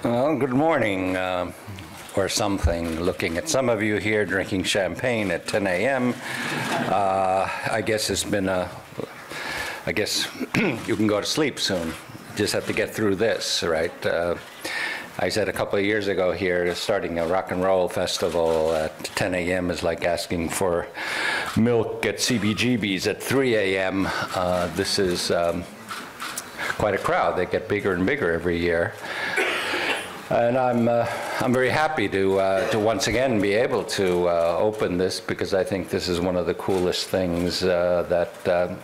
Well, good morning, or something. Looking at some of you here drinking champagne at 10 a.m. I guess it's been I guess you can go to sleep soon. Just have to get through this, right? I said a couple of years ago here, starting a rock and roll festival at 10 a.m. is like asking for milk at CBGB's at 3 a.m. This is quite a crowd. They get bigger and bigger every year. And I'm very happy to once again be able to open this, because I think this is one of the coolest things for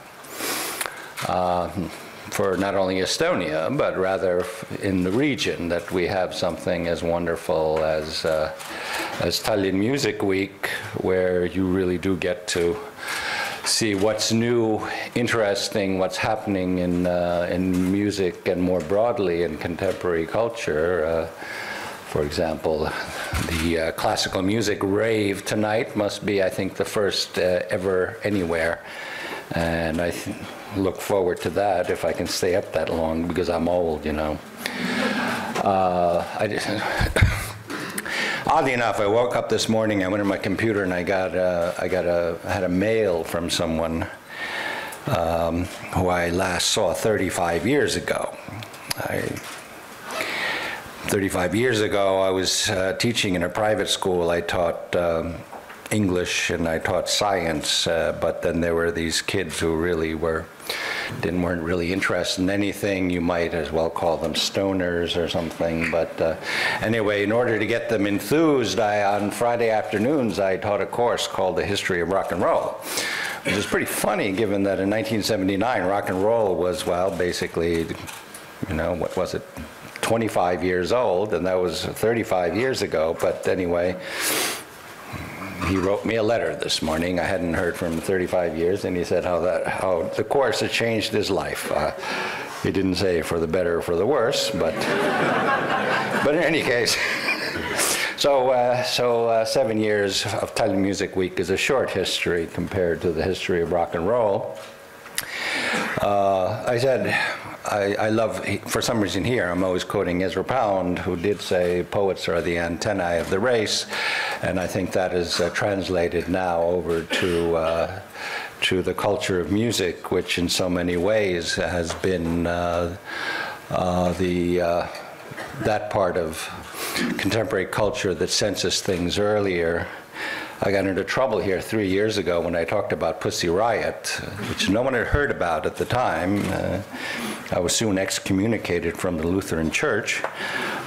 not only Estonia, but rather in the region, that we have something as wonderful as Tallinn Music Week, where you really do get to see what's new, interesting, what's happening in music and more broadly in contemporary culture. For example, the classical music rave tonight must be, I think, the first ever anywhere. And I look forward to that if I can stay up that long, because I'm old, you know. Oddly enough, I woke up this morning, I went to my computer, and I had a mail from someone who I last saw 35 years ago. 35 years ago, I was teaching in a private school. I taught English and I taught science, but then there were these kids who really weren't really interested in anything. You might as well call them stoners or something. But anyway, in order to get them enthused, on Friday afternoons I taught a course called The History of Rock and Roll, which is pretty funny given that in 1979 rock and roll was, well, basically, you know, what was it, 25 years old, and that was 35 years ago. But anyway, he wrote me a letter this morning. I hadn't heard from him in 35 years, and he said how the course had changed his life. He didn't say for the better or for the worse, but but in any case, so 7 years of Tallinn Music Week is a short history compared to the history of rock and roll. I said, I love, for some reason here, I'm always quoting Ezra Pound, who did say poets are the antennae of the race, and I think that is translated now over to the culture of music, which in so many ways has been that part of contemporary culture that senses things earlier. I got into trouble here 3 years ago when I talked about Pussy Riot, which no one had heard about at the time. I was soon excommunicated from the Lutheran Church,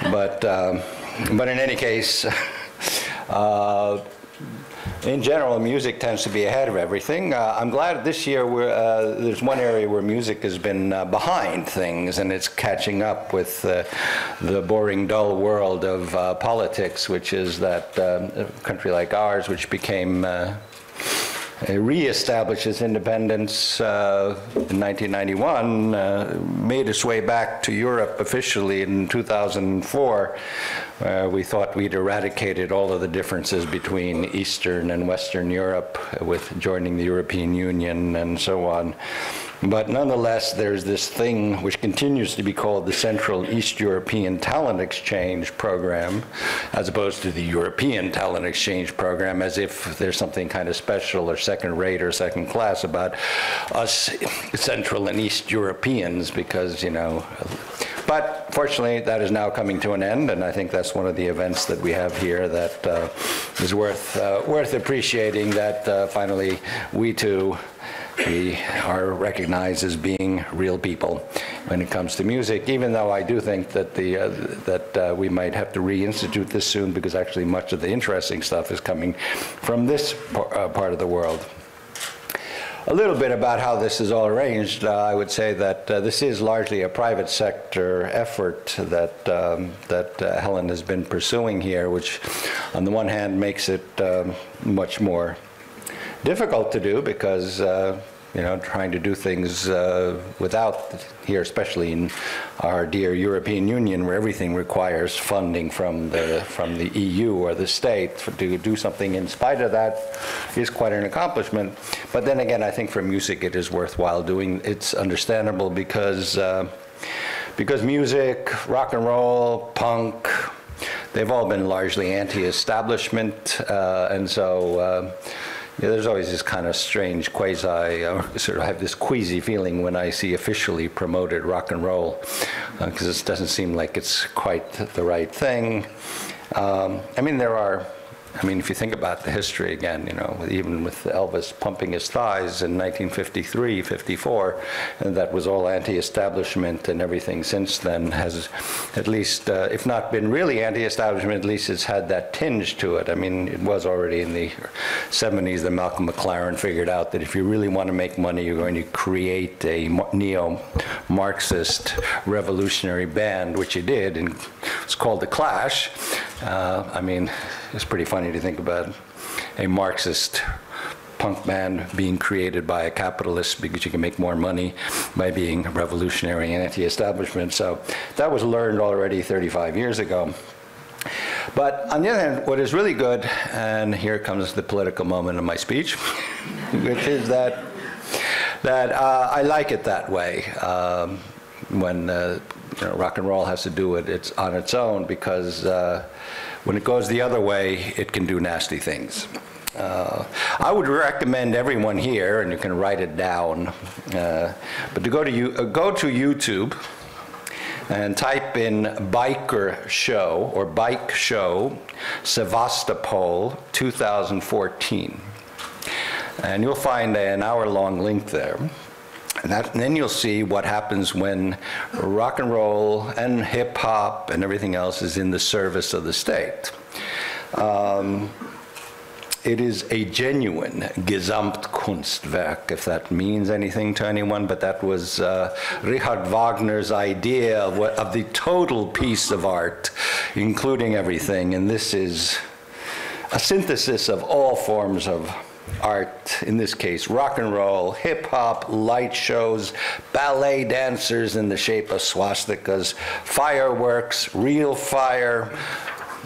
but in any case, in general, music tends to be ahead of everything. I'm glad this year there's one area where music has been behind things, and it's catching up with the boring, dull world of politics, which is that a country like ours, which became re-established its independence in 1991, made its way back to Europe officially in 2004. We thought we'd eradicated all of the differences between Eastern and Western Europe with joining the European Union and so on. But nonetheless, there's this thing which continues to be called the Central East European Talent Exchange Program, as opposed to the European Talent Exchange Program, as if there's something kind of special or second-rate or second-class about us Central and East Europeans, because, you know. But fortunately, that is now coming to an end, and I think that's one of the events that we have here that is worth appreciating, that finally we too, we are recognized as being real people when it comes to music, even though I do think that we might have to reinstitute this soon, because actually much of the interesting stuff is coming from this part of the world. A little bit about how this is all arranged. I would say that this is largely a private sector effort that Helen has been pursuing here, which on the one hand makes it much more difficult to do, because you know, trying to do things without here, especially in our dear European Union, where everything requires funding from the EU or the state, to do something in spite of that is quite an accomplishment. But then again, I think for music it is worthwhile doing. It's understandable because because music, rock and roll, punk, they've all been largely anti-establishment, and so yeah, there's always this kind of strange sort of have this queasy feeling when I see officially promoted rock and roll, because it doesn't seem like it's quite the right thing. I mean, if you think about the history again, you know, even with Elvis pumping his thighs in 1953, 54, and that was all anti-establishment, and everything since then has at least, if not been really anti-establishment, at least it's had that tinge to it. I mean, it was already in the 70s that Malcolm McLaren figured out that if you really want to make money, you're going to create a neo-Marxist revolutionary band, which he did, and it's called The Clash. I mean, it's pretty funny to think about a Marxist punk band being created by a capitalist because you can make more money by being revolutionary and anti-establishment. So that was learned already 35 years ago. But on the other hand, what is really good, and here comes the political moment of my speech, which is that I like it that way. When you know, rock and roll has to do it, it's on its own, because when it goes the other way, it can do nasty things. I would recommend everyone here, and you can write it down, but to go to YouTube and type in biker show or bike show Sevastopol 2014, and you'll find an hour-long link there. And then you'll see what happens when rock and roll and hip hop and everything else is in the service of the state. It is a genuine Gesamtkunstwerk, if that means anything to anyone, but that was Richard Wagner's idea of the total piece of art, including everything. And this is a synthesis of all forms of art, in this case rock and roll, hip hop, light shows, ballet dancers in the shape of swastikas, fireworks, real fire,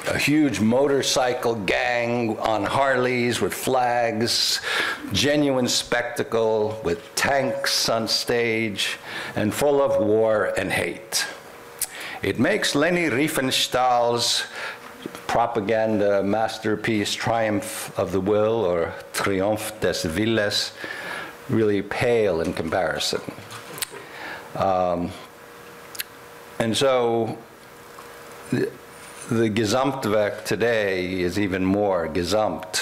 a huge motorcycle gang on Harleys with flags, genuine spectacle with tanks on stage, and full of war and hate. It makes Leni Riefenstahl's propaganda masterpiece, Triumph of the Will, or Triumph des Willes, really pale in comparison. And so the Gesamtwerk today is even more Gesamt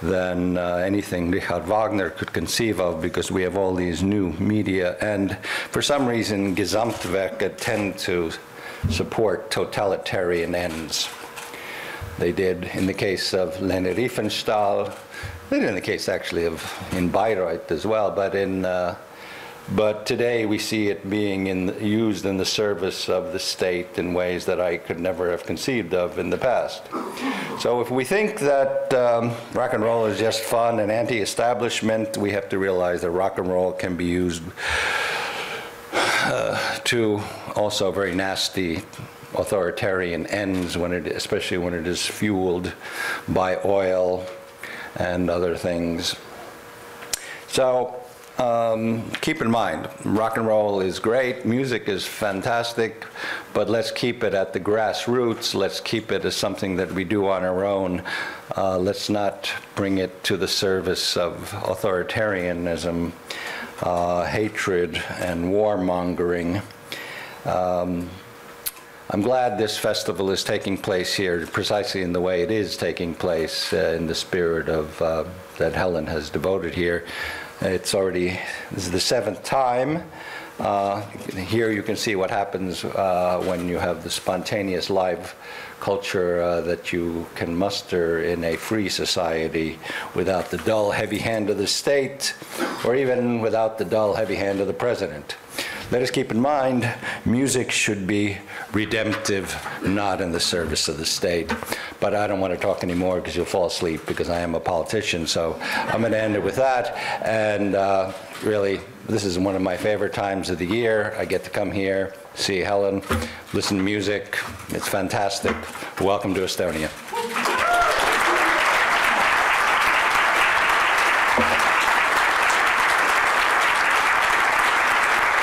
than anything Richard Wagner could conceive of, because we have all these new media, and for some reason Gesamtwerke tend to support totalitarian ends. They did in the case of Leni Riefenstahl. They did in the case actually in Bayreuth as well, but today we see it being used in the service of the state in ways that I could never have conceived of in the past. So if we think that rock and roll is just fun and anti-establishment, we have to realize that rock and roll can be used to also very nasty authoritarian ends, especially when it is fueled by oil and other things. So keep in mind, rock and roll is great, music is fantastic, but let's keep it at the grassroots. Let's keep it as something that we do on our own. Let's not bring it to the service of authoritarianism, hatred, and warmongering. I'm glad this festival is taking place here precisely in the way it is taking place, in the spirit of that Helen has devoted here. This is the 7th time. Here you can see what happens when you have the spontaneous live culture that you can muster in a free society without the dull, heavy hand of the state, or even without the dull, heavy hand of the president. Let us keep in mind, music should be redemptive, not in the service of the state. But I don't want to talk anymore because you'll fall asleep, because I am a politician. So I'm going to end it with that. And really, this is one of my favorite times of the year. I get to come here, see Helen, listen to music. It's fantastic. Welcome to Estonia.